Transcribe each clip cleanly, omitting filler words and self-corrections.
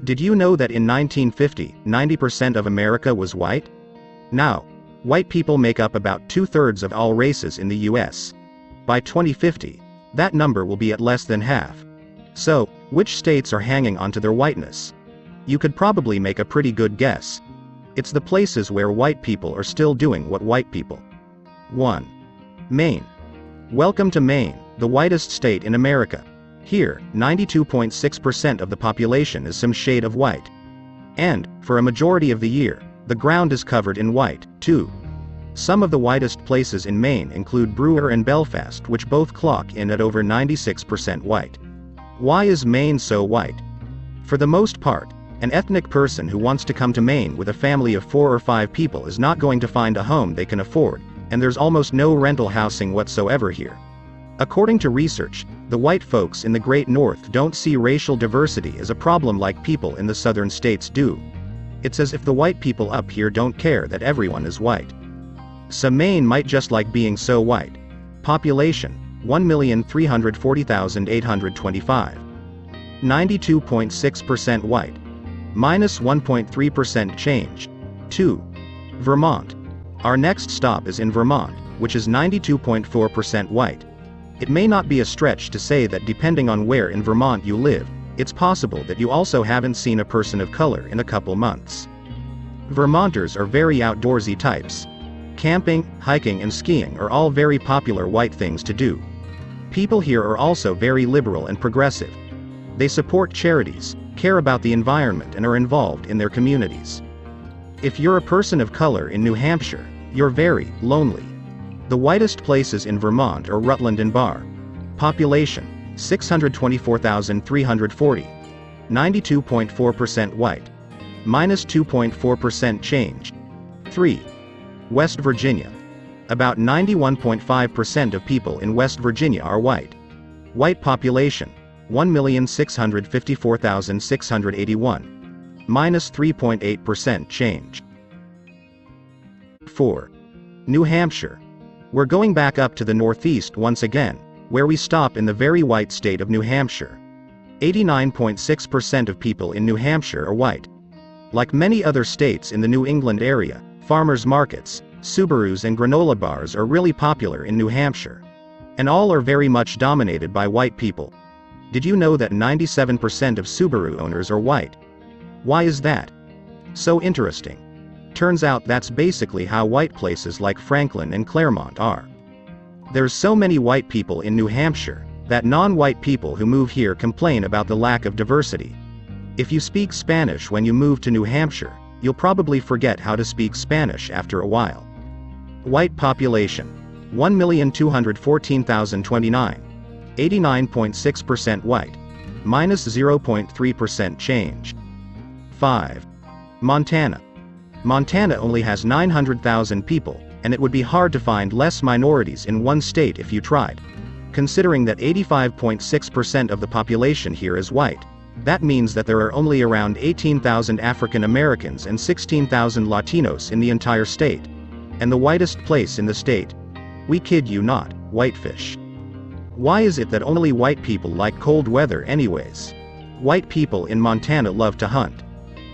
Did you know that in 1950, 90% of America was white? Now, white people make up about 2/3 of all races in the US. By 2050, that number will be at less than half. So, which states are hanging onto their whiteness? You could probably make a pretty good guess. It's the places where white people are still doing what white people. 1. Maine. Welcome to Maine, the whitest state in America. Here, 92.6% of the population is some shade of white. And, for a majority of the year, the ground is covered in white, too. Some of the whitest places in Maine include Brewer and Belfast, which both clock in at over 96% white. Why is Maine so white? For the most part, an ethnic person who wants to come to Maine with a family of 4 or 5 people is not going to find a home they can afford, and there's almost no rental housing whatsoever here. According to research, the white folks in the Great North don't see racial diversity as a problem like people in the southern states do. It's as if the white people up here don't care that everyone is white. So Maine might just like being so white. Population, 1,340,825. 92.6% white. Minus 1.3% change. 2. Vermont. Our next stop is in Vermont, which is 92.4% white. It may not be a stretch to say that depending on where in Vermont you live, it's possible that you also haven't seen a person of color in a couple months. Vermonters are very outdoorsy types. Camping, hiking and skiing are all very popular white things to do. People here are also very liberal and progressive. They support charities, care about the environment and are involved in their communities. If you're a person of color in New Hampshire, you're very lonely. The whitest places in Vermont are Rutland and Barre. Population, 624,340. 92.4% white. Minus 2.4% change. 3. West Virginia. About 91.5% of people in West Virginia are white. White population, 1,654,681. Minus 3.8% change. 4. New Hampshire. We're going back up to the Northeast once again, where we stop in the very white state of New Hampshire. 89.6% of people in New Hampshire are white. Like many other states in the New England area, farmers markets, Subarus and granola bars are really popular in New Hampshire. And all are very much dominated by white people. Did you know that 97% of Subaru owners are white? Why is that so interesting? Turns out that's basically how white places like Franklin and Claremont are. There's so many white people in New Hampshire, that non-white people who move here complain about the lack of diversity. If you speak Spanish when you move to New Hampshire, you'll probably forget how to speak Spanish after a while. White population, 1,214,029. 89.6% white. Minus 0.3% change. 5. Montana. Montana only has 900,000 people, and it would be hard to find less minorities in one state if you tried. Considering that 85.6% of the population here is white, that means that there are only around 18,000 African Americans and 16,000 Latinos in the entire state. And the whitest place in the state? We kid you not, Whitefish. Why is it that only white people like cold weather anyways? White people in Montana love to hunt.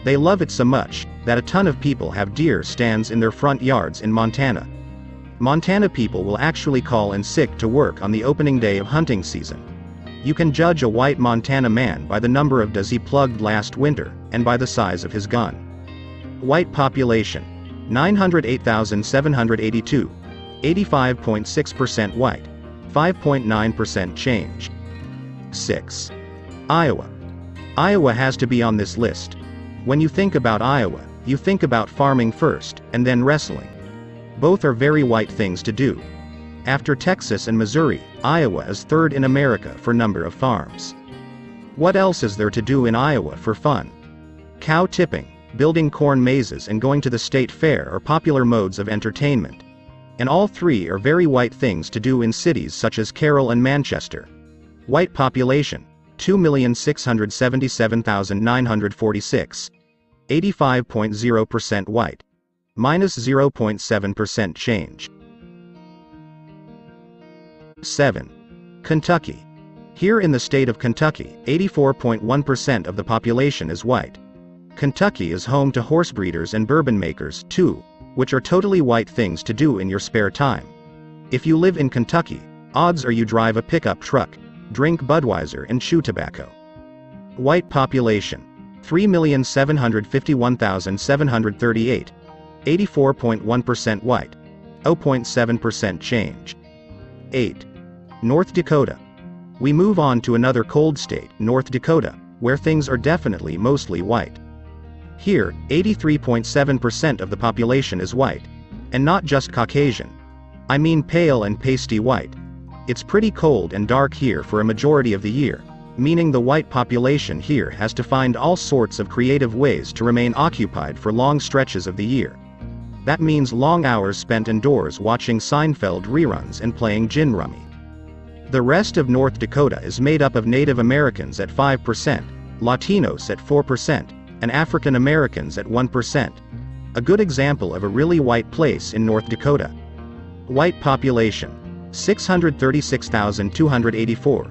They love it so much, that a ton of people have deer stands in their front yards in Montana. Montana people will actually call in sick to work on the opening day of hunting season. You can judge a white Montana man by the number of does he plugged last winter, and by the size of his gun. White population, 908,782. 85.6% white. 5.9% change. 6. Iowa. Iowa has to be on this list. When you think about Iowa, you think about farming first, and then wrestling. Both are very white things to do. After Texas and Missouri, Iowa is third in America for number of farms. What else is there to do in Iowa for fun? Cow tipping, building corn mazes and going to the state fair are popular modes of entertainment. And all three are very white things to do in cities such as Carroll and Manchester. White population, 2,677,946. 85.0% white. Minus 0.7% change. 7. Kentucky. Here in the state of Kentucky, 84.1% of the population is white. Kentucky is home to horse breeders and bourbon makers, too, which are totally white things to do in your spare time. If you live in Kentucky, odds are you drive a pickup truck, drink Budweiser and chew tobacco. White population: 3,751,738. 84.1% white. 0.7% change. 8. North Dakota. We move on to another cold state, North Dakota, where things are definitely mostly white. Here, 83.7% of the population is white. And not just Caucasian. I mean pale and pasty white. It's pretty cold and dark here for a majority of the year, meaning the white population here has to find all sorts of creative ways to remain occupied for long stretches of the year. That means long hours spent indoors watching Seinfeld reruns and playing gin rummy. The rest of North Dakota is made up of Native Americans at 5%, Latinos at 4%, and African Americans at 1%. A good example of a really white place in North Dakota. White population: 636,284.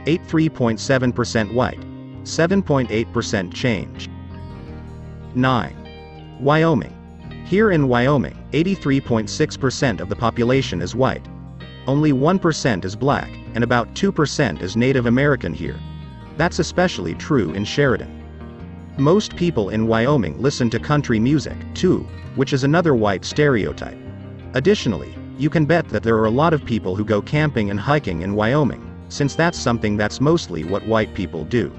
83.7% white. 7.8% change. 9. Wyoming. Here in Wyoming, 83.6% of the population is white. Only 1% is black, and about 2% is Native American here. That's especially true in Sheridan. Most people in Wyoming listen to country music, too, which is another white stereotype. Additionally, you can bet that there are a lot of people who go camping and hiking in Wyoming, since that's something that's mostly what white people do.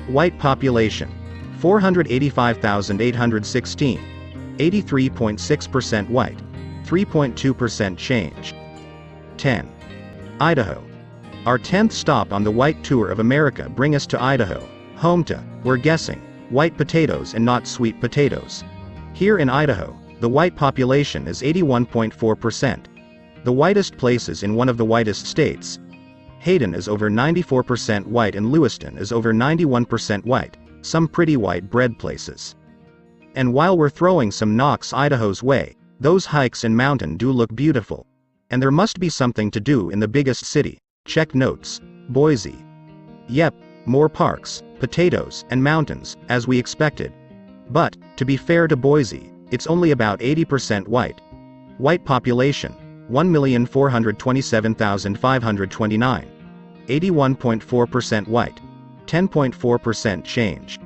White population: 485,816. 83.6% white. 3.2% change. 10. Idaho. Our 10th stop on the White Tour of America bring us to Idaho, home to, we're guessing, white potatoes and not sweet potatoes. Here in Idaho, the white population is 81.4%. The whitest places in one of the whitest states. Hayden is over 94% white and Lewiston is over 91% white, some pretty white bread places. And while we're throwing some knocks Idaho's way, those hikes and mountain do look beautiful. And there must be something to do in the biggest city. Check notes. Boise. Yep, more parks, potatoes, and mountains, as we expected. But, to be fair to Boise, it's only about 80% white. White population: 1,427,529. 81.4% white. 10.4% change.